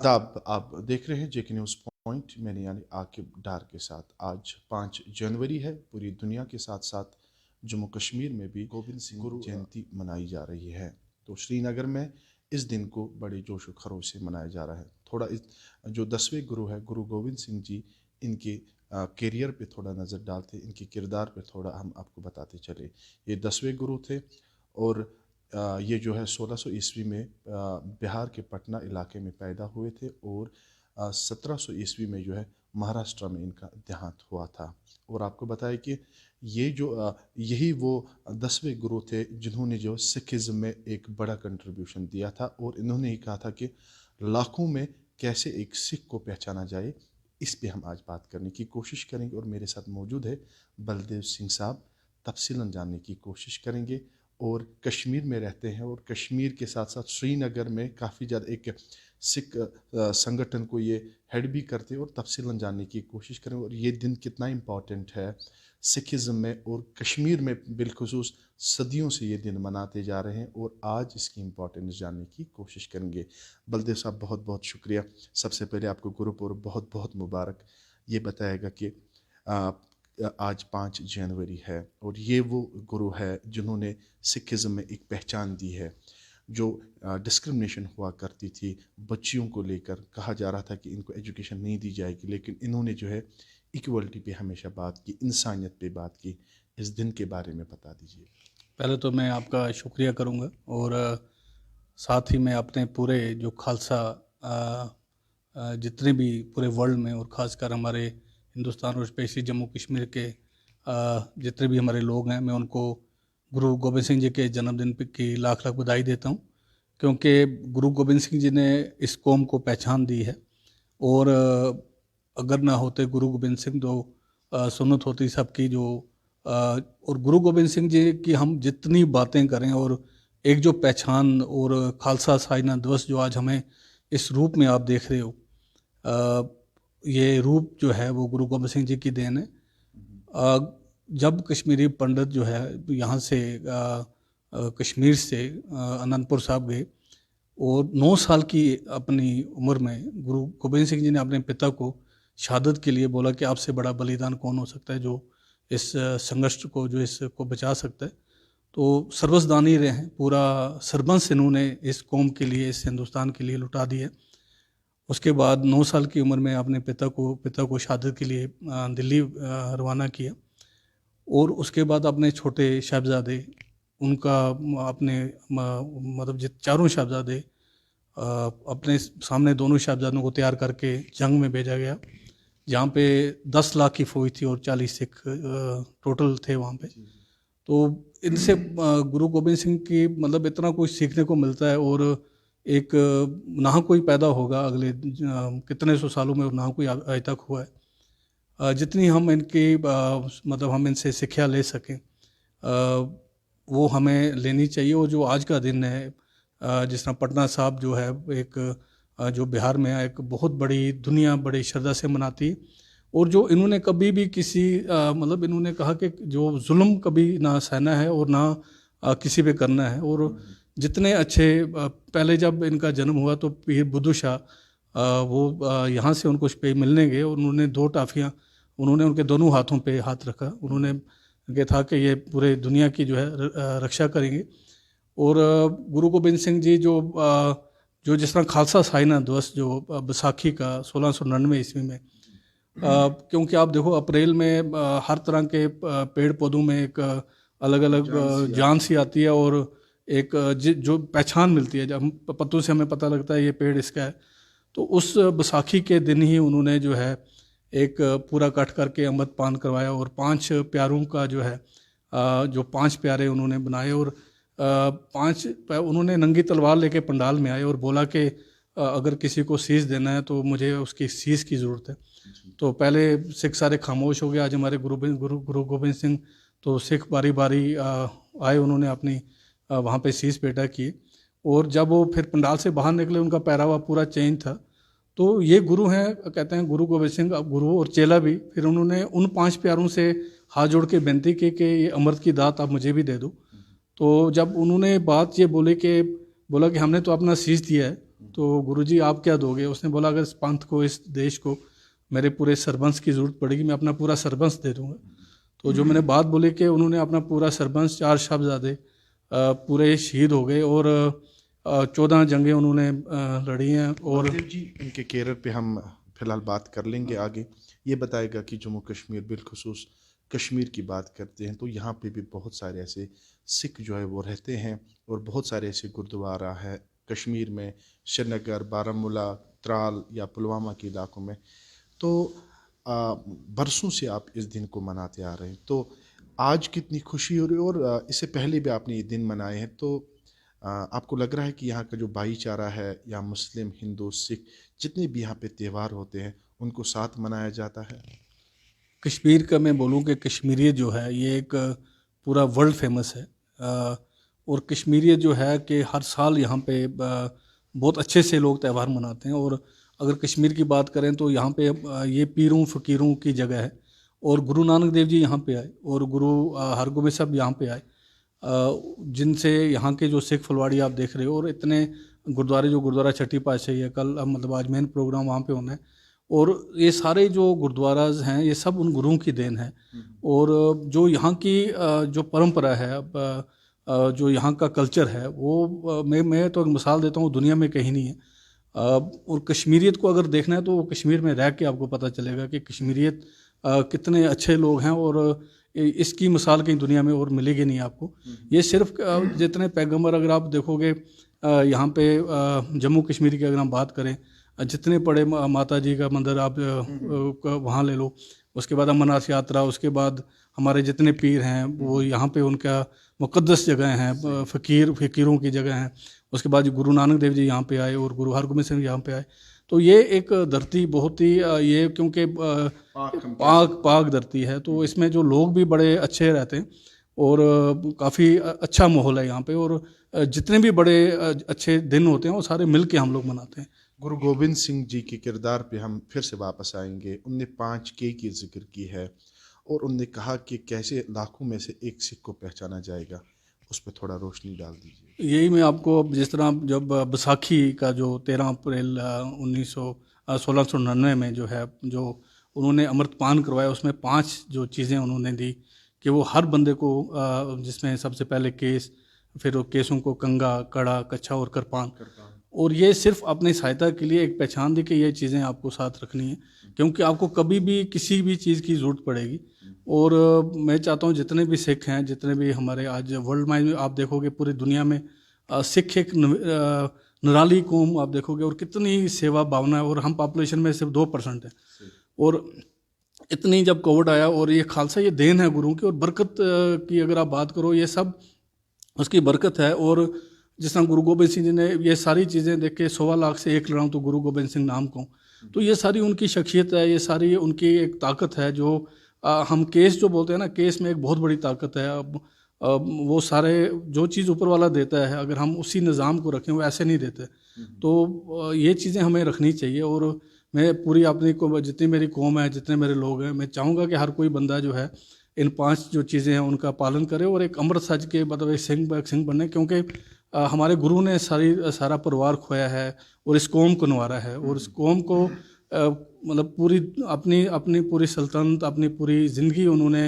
आप देख रहे हैं जेके न्यूज़ पॉइंट, मैंने यानी आकिब डार के साथ। आज 5 जनवरी है। पूरी दुनिया के साथ साथ जम्मू कश्मीर में भी गोविंद सिंह गुरु जयंती मनाई जा रही है। तो श्रीनगर में इस दिन को बड़े जोश व खरोश से मनाया जा रहा है। थोड़ा जो 10वें गुरु है गुरु गोविंद सिंह जी, इनके कैरियर पे थोड़ा नज़र डालते, इनके किरदार पे थोड़ा हम आपको बताते चले। ये 10वें गुरु थे और ये जो है 1600 ईस्वी में बिहार के पटना इलाके में पैदा हुए थे और 1700 ईस्वी में जो है महाराष्ट्र में इनका देहांत हुआ था। और आपको बताया कि ये जो यही वो 10वें गुरु थे जिन्होंने जो सिखिज़्म में एक बड़ा कंट्रीब्यूशन दिया था। और इन्होंने ही कहा था कि लाखों में कैसे एक सिख को पहचाना जाए, इस पे हम आज बात करने की कोशिश करेंगे। और मेरे साथ मौजूद है बलदेव सिंह साहब, तफसीलन जानने की कोशिश करेंगे। और कश्मीर में रहते हैं और कश्मीर के साथ साथ श्रीनगर में काफ़ी ज़्यादा एक सिख संगठन को ये हेड भी करते हैं और तफसीलन जानने की कोशिश करें और ये दिन कितना इम्पॉर्टेंट है सिखिज़्म में और कश्मीर में बिलखुसूस सदियों से ये दिन मनाते जा रहे हैं और आज इसकी इम्पॉर्टेंस जानने की कोशिश करेंगे। बलदेव साहब बहुत बहुत शुक्रिया। सबसे पहले आपको गुरुपुरब बहुत बहुत मुबारक। ये बताएगा कि आज 5 जनवरी है और ये वो गुरु है जिन्होंने सिखिज़्म में एक पहचान दी है। जो डिस्क्रिमिनेशन हुआ करती थी बच्चियों को लेकर, कहा जा रहा था कि इनको एजुकेशन नहीं दी जाएगी, लेकिन इन्होंने जो है इक्वलिटी पे हमेशा बात की, इंसानियत पे बात की। इस दिन के बारे में बता दीजिए। पहले तो मैं आपका शुक्रिया करूंगा और साथ ही मैं अपने पूरे जो खालसा जितने भी पूरे वर्ल्ड में और ख़ासकर हमारे हिंदुस्तान और स्पेशली जम्मू कश्मीर के जितने भी हमारे लोग हैं, मैं उनको गुरु गोबिंद सिंह जी के जन्मदिन की लाख लाख बधाई देता हूं, क्योंकि गुरु गोबिंद सिंह जी ने इस कौम को पहचान दी है। और अगर ना होते गुरु गोबिंद सिंह तो सुन्नत होती सबकी जो और गुरु गोबिंद सिंह जी की हम जितनी बातें करें और एक जो पहचान और खालसा साजना दिवस जो आज हमें इस रूप में आप देख रहे हो, ये रूप जो है वो गुरु गोबिंद सिंह जी की देन है। जब कश्मीरी पंडित जो है यहाँ से कश्मीर से अनंतपुर साहब गए और 9 साल की अपनी उम्र में गुरु गोबिंद सिंह जी ने अपने पिता को शहादत के लिए बोला कि आपसे बड़ा बलिदान कौन हो सकता है जो इस संघर्ष को, जो इसको बचा सकता है। तो सर्वस्वदानी रहे हैं, पूरा सरबंस इन्होंने इस कौम के लिए, इस हिंदुस्तान के लिए लुटा दिया। उसके बाद 9 साल की उम्र में अपने पिता को शहादत के लिए दिल्ली रवाना किया और उसके बाद अपने छोटे साहबजादे, उनका अपने मतलब चारों साहबजादे अपने सामने दोनों साहबजादों को तैयार करके जंग में भेजा गया, जहाँ पे 10 लाख की फौज थी और 40 सिख टोटल थे वहाँ पे। तो इनसे गुरु गोबिंद सिंह की मतलब इतना कुछ सीखने को मिलता है। और एक ना कोई पैदा होगा अगले कितने सौ सालों में, ना कोई आज तक हुआ है जितनी हम इनकी मतलब हम इनसे शिक्षा ले सकें वो हमें लेनी चाहिए। और जो आज का दिन है, जिस तरह पटना साहब जो है एक जो बिहार में है, एक बहुत बड़ी दुनिया बड़ी श्रद्धा से मनाती है। और जो इन्होंने कभी भी किसी मतलब इन्होंने कहा कि जो जुल्म कभी ना सहना है और ना किसी पे करना है। और जितने अच्छे पहले जब इनका जन्म हुआ तो पीर बुद्धू शाह वो यहाँ से उनको पे मिलने गए और उन्होंने 2 टाफियाँ उन्होंने उनके दोनों हाथों पे हाथ रखा। उन्होंने कहा था कि ये पूरे दुनिया की जो है रक्षा करेंगे। और गुरु गोबिंद सिंह जी जो जिस तरह खालसा साजना दिवस जो बैसाखी का 1699 ईस्वी में, क्योंकि आप देखो अप्रैल में हर तरह के पेड़ पौधों में एक अलग अलग जान सी आती है और एक जो पहचान मिलती है, जब हम पत्तों से हमें पता लगता है ये पेड़ इसका है। तो उस बैसाखी के दिन ही उन्होंने जो है एक पूरा कट करके अमृत पान करवाया और 5 प्यारों का जो है जो 5 प्यारे उन्होंने बनाए और 5 उन्होंने नंगी तलवार लेके पंडाल में आए और बोला कि अगर किसी को शीश देना है तो मुझे उसकी शीश की ज़रूरत है। तो पहले सिख सारे खामोश हो गए। आज हमारे गुरु गोबिंद सिंह तो सिख बारी बारी आए, उन्होंने अपनी वहाँ पे शीश पेटा किए और जब वो फिर पंडाल से बाहर निकले उनका पहरावा पूरा चेंज था। तो ये गुरु हैं, कहते हैं गुरु गोबिंद सिंह अब गुरु और चेला भी। फिर उन्होंने उन 5 प्यारों से हाथ जोड़ के विनती की कि ये अमृत की दात आप मुझे भी दे दो। तो जब उन्होंने बात ये बोला कि हमने तो अपना शीश दिया है तो गुरुजी आप क्या दोगे? उसने बोला अगर इस पंथ को, इस देश को मेरे पूरे सरबंस की ज़रूरत पड़ेगी, मैं अपना पूरा सरबंस दे दूंगा। तो जो मैंने बात बोली कि उन्होंने अपना पूरा सरबंस, 4 साहबजादे पूरे शहीद हो गए और 14 जंगें उन्होंने लड़ी हैं। और महादेव जी, इनके कैरियर पे हम फिलहाल बात कर लेंगे आगे। ये बताएगा कि जम्मू कश्मीर, बिलखुसूस कश्मीर की बात करते हैं तो यहाँ पे भी बहुत सारे ऐसे सिख जो है वो रहते हैं और बहुत सारे ऐसे गुरुद्वारा है कश्मीर में, श्रीनगर, बारामूला, त्राल या पुलवामा के इलाकों में। तो बरसों से आप इस दिन को मनाते आ रहे हैं, तो आज कितनी खुशी हो रही है? और इससे पहले भी आपने ये दिन मनाए हैं, तो आपको लग रहा है कि यहाँ का जो भाईचारा है, या मुस्लिम, हिंदू, सिख जितने भी यहाँ पे त्यौहार होते हैं उनको साथ मनाया जाता है? कश्मीर का मैं बोलूँ कि कश्मीरियत जो है ये एक पूरा वर्ल्ड फेमस है। और कश्मीरियत जो है कि हर साल यहाँ पे बहुत अच्छे से लोग त्यौहार मनाते हैं। और अगर कश्मीर की बात करें तो यहाँ पे ये पीरों फ़कीरों की जगह है। और गुरु नानक देव जी यहाँ पे आए और गुरु हरगोबिंद साहब यहाँ पे आए, जिनसे यहाँ के जो सिख फुलवाड़ी आप देख रहे हो, और इतने गुरुद्वारे, जो गुरुद्वारा छठी पातशाही है, कल मतलब आज मेन प्रोग्राम वहाँ पे होना है। और ये सारे जो गुरुद्वाराज हैं ये सब उन गुरुओं की देन है। और जो यहाँ की जो परंपरा है, जो यहाँ का कल्चर है, वो मैं तो एक मिसाल देता हूँ, दुनिया में कहीं नहीं है। और कश्मीरियत को अगर देखना है तो कश्मीर में रह के आपको पता चलेगा कि कश्मीरियत कितने अच्छे लोग हैं। और इसकी मिसाल कहीं दुनिया में और मिलेगी नहीं आपको। ये सिर्फ जितने पैगंबर अगर आप देखोगे यहाँ पे जम्मू कश्मीर की अगर हम बात करें, जितने बड़े माता जी का मंदिर आप वहाँ ले लो, उसके बाद अमरनाथ यात्रा, उसके बाद हमारे जितने पीर हैं वो यहाँ पे उनका मुक़द्दस जगह हैं, फ़कीरों की जगह हैं। उसके बाद गुरु नानक देव जी यहाँ पे आए और गुरु हरगोबिंद सिंह यहाँ पे आए। तो ये एक धरती बहुत ही ये क्योंकि पाक धरती है, तो इसमें जो लोग भी बड़े अच्छे रहते हैं और काफ़ी अच्छा माहौल है यहाँ पे। और जितने भी बड़े अच्छे दिन होते हैं वो सारे मिल के हम लोग मनाते हैं। गुरु गोबिंद सिंह जी के किरदार पे हम फिर से वापस आएंगे। उनने 5K की जिक्र की है और उनने कहा कि कैसे लाखों में से एक सिख को पहचाना जाएगा, उस पर थोड़ा रोशनी डाल दीजिए। यही मैं आपको, जिस तरह जब बैसाखी का जो 13 अप्रैल 1699 में जो है, जो उन्होंने अमृतपान करवाया, उसमें 5 जो चीज़ें उन्होंने दी कि वो हर बंदे को, जिसमें सबसे पहले केस, फिर वो केसों को कंगा, कड़ा, कच्छा और करपान। और ये सिर्फ अपनी सहायता के लिए एक पहचान दी कि ये चीज़ें आपको साथ रखनी है, क्योंकि आपको कभी भी किसी भी चीज़ की ज़रूरत पड़ेगी। और मैं चाहता हूँ जितने भी सिख हैं, जितने भी हमारे आज वर्ल्ड में आप देखोगे पूरी दुनिया में सिख एक निराली कौम आप देखोगे, और कितनी सेवा भावना है। और हम पॉपुलेशन में सिर्फ 2% हैं। और इतनी जब कोविड आया, और ये खालसा ये देन है गुरुओं की, और बरकत की अगर आप बात करो, ये सब उसकी बरकत है। और जिस तरह गुरु गोबिंद सिंह जी ने ये सारी चीज़ें देख के 1.25 लाख से एक लड़ाऊँ तो गुरु गोबिंद सिंह नाम को, तो ये सारी उनकी शख्सियत है, ये सारी उनकी एक ताकत है। जो हम केस जो बोलते हैं ना, केस में एक बहुत बड़ी ताकत है। अब वो सारे जो चीज़ ऊपर वाला देता है, अगर हम उसी निज़ाम को रखें, वो ऐसे नहीं देते। तो ये चीज़ें हमें रखनी चाहिए। और मैं पूरी अपनी जितनी मेरी कौम है, जितने मेरे लोग हैं, मैं चाहूँगा कि हर कोई बंदा जो है इन 5 जो चीज़ें हैं उनका पालन करे और एक अमृत सच के मतलब एक सिंह बने। क्योंकि हमारे गुरु ने सारा परिवार खोया है और इस कौम को नवारा है। और इस कौम को मतलब पूरी अपनी पूरी सल्तनत, अपनी पूरी ज़िंदगी उन्होंने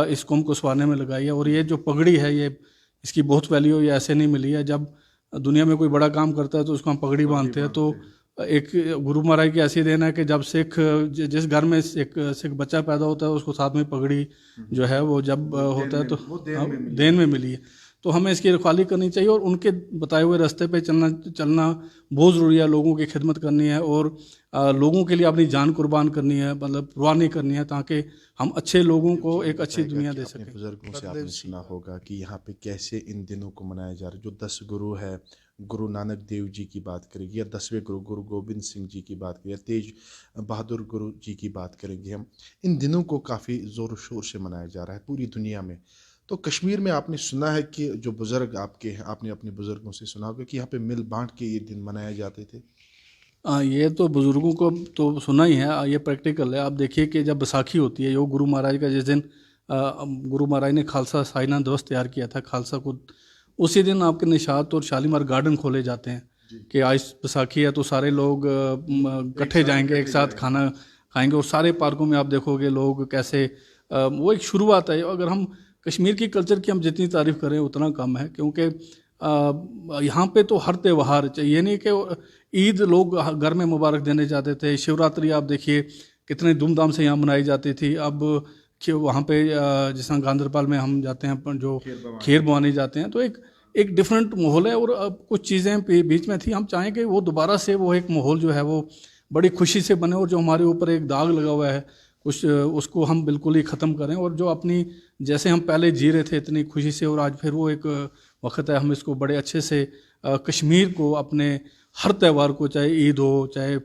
इस कौम को संवारने में लगाई है। और ये जो पगड़ी है, ये इसकी बहुत वैल्यू ये ऐसे नहीं मिली है। जब दुनिया में कोई बड़ा काम करता है तो उसको हम पगड़ी बांधते हैं। तो एक गुरु महाराज की ऐसी देन है कि जब जिस घर में एक सिख बच्चा पैदा होता है, उसको साथ में पगड़ी जो है वो जब होता है तो देन में मिली है। तो हमें इसकी रखवाली करनी चाहिए और उनके बताए हुए रास्ते पे चलना बहुत ज़रूरी है। लोगों की खिदमत करनी है और लोगों के लिए अपनी जान कुर्बान करनी है, मतलब परवाह नहीं करनी है, ताकि हम अच्छे लोगों को एक अच्छी दुनिया दे सकें। बुजुर्गों से आपने सुना होगा कि यहाँ पे कैसे इन दिनों को मनाया जा रहा है। जो 10 गुरु है, गुरु नानक देव जी की बात करेंगे, या 10वें गुरु गुरु गोबिंद सिंह जी की बात करें, या तेज बहादुर गुरु जी की बात करेंगे हम, इन दिनों को काफ़ी ज़ोर शोर से मनाया जा रहा है पूरी दुनिया में। तो कश्मीर में आपने सुना है कि जो बुज़ुर्ग आपके हैं, आपने अपने बुज़ुर्गों से सुना होगा कि यहाँ पे मिल बांट के ये दिन मनाए जाते थे। ये तो बुज़ुर्गों को तो सुना ही है, ये प्रैक्टिकल है। आप देखिए कि जब बैसाखी होती है, यो गुरु महाराज का जिस दिन गुरु महाराज ने खालसा साइना दिवस तैयार किया था खालसा को, उसी दिन आपके निशात और शालीमार गार्डन खोले जाते हैं। कि आज बैसाखी है तो सारे लोग इकट्ठे जाएंगे, एक साथ खाना खाएंगे। और सारे पार्कों में आप देखोगे लोग कैसे वो एक शुरुआत है। अगर हम कश्मीर की कल्चर की हम जितनी तारीफ़ करें उतना कम है, क्योंकि यहाँ पे तो हर त्यौहार, ये नहीं कि ईद लोग घर में मुबारक देने जाते थे, शिवरात्रि आप देखिए कितने धूमधाम से यहाँ मनाई जाती थी। अब वहाँ पे जिस तरह गांधरपाल में हम जाते हैं अपन जो खीर भवानी जाते हैं, तो एक डिफरेंट माहौल है। और अब कुछ चीज़ें बीच में थी, हम चाहें कि वो दोबारा से वो एक माहौल जो है वो बड़ी खुशी से बने, और जो हमारे ऊपर एक दाग लगा हुआ है कुछ उसको हम बिल्कुल ही ख़त्म करें। और जो अपनी जैसे हम पहले जी रहे थे इतनी खुशी से, और आज फिर वो एक वक्त है हम इसको बड़े अच्छे से कश्मीर को अपने हर त्यौहार को, चाहे ईद हो, चाहे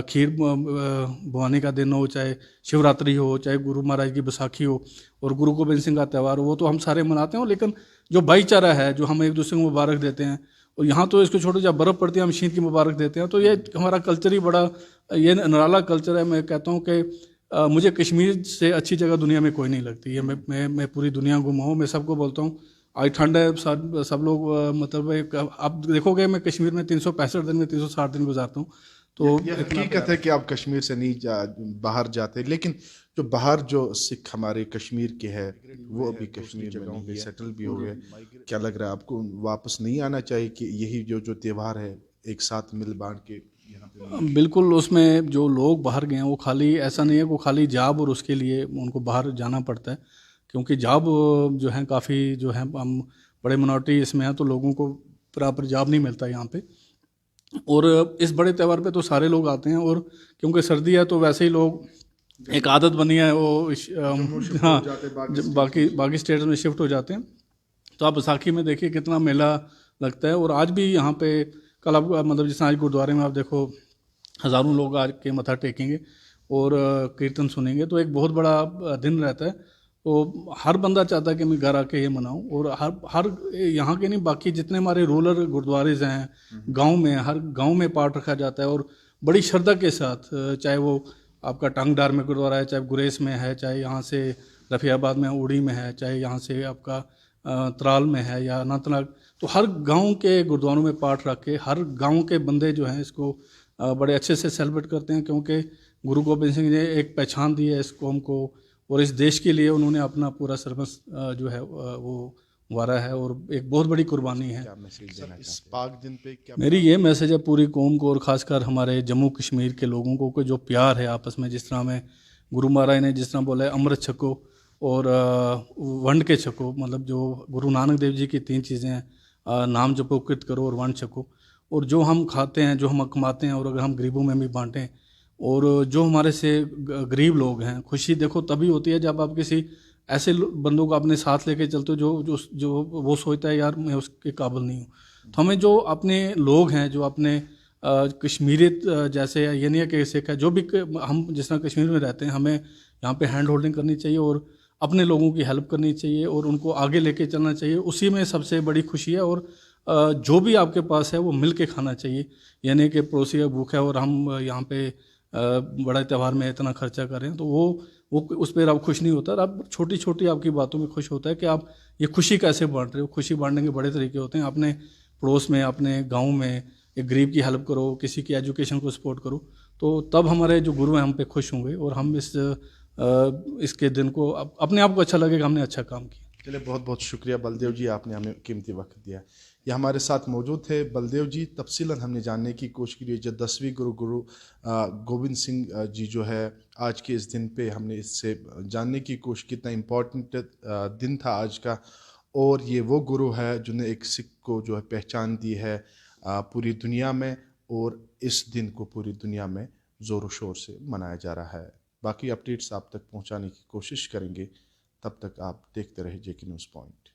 खीर भवानी का दिन हो, चाहे शिवरात्रि हो, चाहे गुरु महाराज की बैसाखी हो और गुरु गोबिंद सिंह का त्यौहार हो, वो तो हम सारे मनाते हैं। लेकिन जो भाईचारा है, जो हम एक दूसरे को मुबारक देते हैं, और यहाँ तो इसको छोड़ो, जब बर्फ़ पड़ती है हम शीत की मुबारक देते हैं। तो ये हमारा कल्चर ही बड़ा ये निराला कल्चर है। मैं कहता हूँ कि मुझे कश्मीर से अच्छी जगह दुनिया में कोई नहीं लगती है। मैं पूरी दुनिया घुमा हूँ, मैं सबको बोलता हूँ आज ठंड है, सब लोग मतलब आप देखोगे मैं कश्मीर में 365 दिन में 360 दिन गुजारता हूँ। तो ये हकीकत है कि आप कश्मीर से नहीं बाहर जाते, लेकिन जो बाहर जो सिख हमारे कश्मीर के हैं वो अभी कश्मीर में नहीं सेटल भी हो गए। क्या लग रहा है आपको, वापस नहीं आना चाहिए कि यही जो त्यौहार है एक साथ मिल बांट के यहाँ पे? बिल्कुल, उसमें जो लोग बाहर गए हैं वो खाली ऐसा नहीं है कि खाली जॉब और उसके लिए उनको बाहर जाना पड़ता है, क्योंकि जॉब जो है काफ़ी जो है हम बड़े मिनॉरिटी इसमें हैं, तो लोगों को प्रॉपर जॉब नहीं मिलता यहाँ पे। और इस बड़े त्यौहार पे तो सारे लोग आते हैं, और क्योंकि सर्दी है तो वैसे ही लोग एक आदत बनी है वो हाँ बाकी स्टेट्स में शिफ्ट हो जाते हैं। तो आप बैसाखी में देखिए कितना मेला लगता है। और आज भी यहाँ पे कल आप मतलब जैसे आज गुरुद्वारे में आप देखो हज़ारों लोग आज के मत्था टेकेंगे और कीर्तन सुनेंगे, तो एक बहुत बड़ा दिन रहता है। तो हर बंदा चाहता है कि मैं घर आके ये मनाऊं। और हर यहाँ के नहीं, बाकी जितने हमारे रूरल गुरुद्वारे हैं गांव में, हर गांव में पाठ रखा जाता है और बड़ी श्रद्धा के साथ, चाहे वो आपका टांगडार में गुरुद्वारा है, चाहे गुरेज में है, चाहे यहाँ से रफियाबाद में उड़ी में है, चाहे यहाँ से आपका त्राल में है या अनंतनाग, तो हर गांव के गुरुद्वारों में पाठ रख के हर गांव के बंदे जो हैं इसको बड़े अच्छे से सेलिब्रेट करते हैं, क्योंकि गुरु गोबिंद सिंह ने एक पहचान दी है इस कौम को और इस देश के लिए उन्होंने अपना पूरा सर्वस्व जो है वो वारा है, और एक बहुत बड़ी कुर्बानी है। इस पाक दिन पे क्या मेरी ये मैसेज है पूरी कौम को और ख़ासकर हमारे जम्मू कश्मीर के लोगों को कि जो प्यार है आपस में, जिस तरह में गुरु महाराज ने जिस तरह बोला है अमृत छको और वंड के छको, मतलब जो गुरु नानक देव जी की 3 चीज़ें हैं, नाम जपो, कृत करो और वंड छको। और जो हम खाते हैं, जो हम कमाते हैं, और अगर हम गरीबों में भी बांटें, और जो हमारे से गरीब लोग हैं, खुशी देखो तभी होती है जब आप किसी ऐसे बंदों को अपने साथ लेके चलते हो जो जो जो वो सोचता है यार मैं उसके काबिल नहीं हूँ। तो हमें जो अपने लोग हैं, जो अपने कश्मीरियत जैसे ये नहीं है कि सिख है, जो भी हम जिस तरह कश्मीर में रहते हैं, हमें यहाँ पे हैंड होल्डिंग करनी चाहिए और अपने लोगों की हेल्प करनी चाहिए और उनको आगे लेके चलना चाहिए। उसी में सबसे बड़ी खुशी है। और जो भी आपके पास है वो मिल के खाना चाहिए, यानी कि पड़ोसी का भूखा है और हम यहाँ पे बड़ा त्यौहार में इतना खर्चा कर रहे हैं, तो वो उस पर आप खुश नहीं होता। आप छोटी छोटी आपकी बातों में खुश होता है कि आप ये खुशी कैसे बांट रहे हो। खुशी बांटने के बड़े तरीके होते हैं, अपने पड़ोस में, अपने गांव में एक गरीब की हेल्प करो, किसी की एजुकेशन को सपोर्ट करो, तो तब हमारे जो गुरु हैं हम पे खुश होंगे और हम इसके दिन को अपने आप को अच्छा लगेगा हमने अच्छा काम किया। चलिए, बहुत बहुत शुक्रिया बलदेव जी, आपने हमें कीमती वक्त दिया। ये हमारे साथ मौजूद थे बलदेव जी। तफसीलन हमने जानने की कोशिश की जो 10वीं गुरु गोबिंद सिंह जी जो है आज के इस दिन पे हमने इससे जानने की कोशिश, कितना इम्पोर्टेंट दिन था आज का, और ये वो गुरु है जिन्हें एक सिख को जो है पहचान दी है पूरी दुनिया में, और इस दिन को पूरी दुनिया में ज़ोर शोर से मनाया जा रहा है। बाकी अपडेट्स आप तक पहुंचाने की कोशिश करेंगे। तब तक आप देखते रहे JK न्यूज़ पॉइंट।